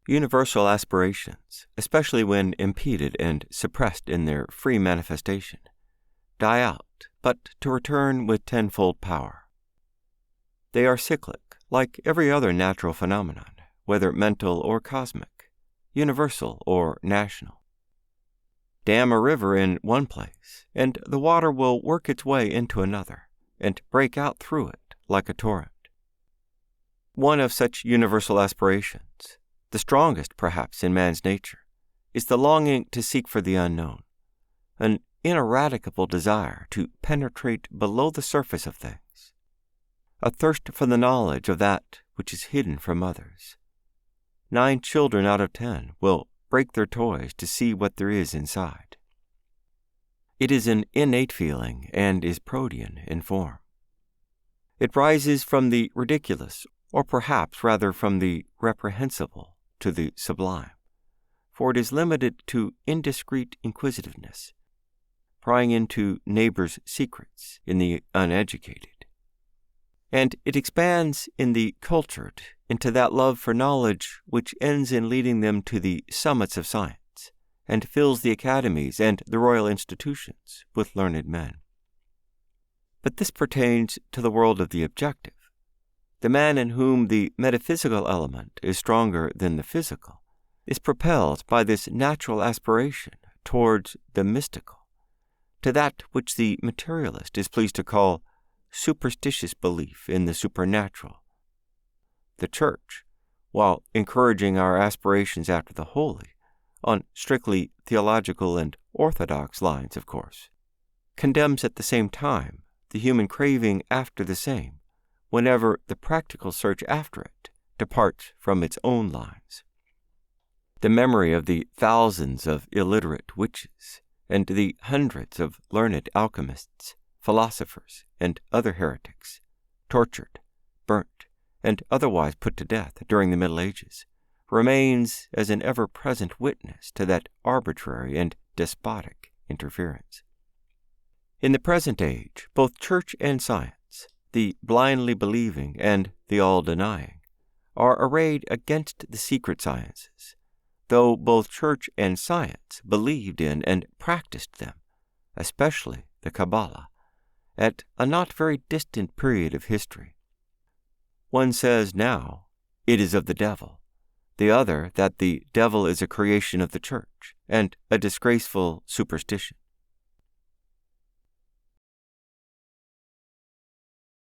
Universal aspirations, especially when impeded and suppressed in their free manifestation, die out, but to return with tenfold power. They are cyclic, like every other natural phenomenon, whether mental or cosmic, universal or national. Dam a river in one place, and the water will work its way into another, and break out through it like a torrent. One of such universal aspirations, the strongest perhaps in man's nature, is the longing to seek for the unknown, an ineradicable desire to penetrate below the surface of things, a thirst for the knowledge of that which is hidden from others. 9 children out of 10 will break their toys to see what there is inside. It is an innate feeling and is protean in form. It rises from the ridiculous, or perhaps rather from the reprehensible to the sublime, for it is limited to indiscreet inquisitiveness, prying into neighbors' secrets in the uneducated. And it expands in the cultured into that love for knowledge which ends in leading them to the summits of science, and fills the academies and the royal institutions with learned men. But this pertains to the world of the objective. The man in whom the metaphysical element is stronger than the physical is propelled by this natural aspiration towards the mystical, to that which the materialist is pleased to call superstitious belief in the supernatural. The Church, while encouraging our aspirations after the holy, on strictly theological and orthodox lines, of course, condemns at the same time the human craving after the same, whenever the practical search after it departs from its own lines. The memory of the thousands of illiterate witches and the hundreds of learned alchemists, philosophers, and other heretics, tortured, burnt, and otherwise put to death during the Middle Ages, remains as an ever-present witness to that arbitrary and despotic interference. In the present age, both church and science, the blindly believing and the all-denying, are arrayed against the secret sciences, though both church and science believed in and practiced them, especially the Kabalah, at a not very distant period of history. One says now, it is of the devil, the other that the devil is a creation of the church and a disgraceful superstition.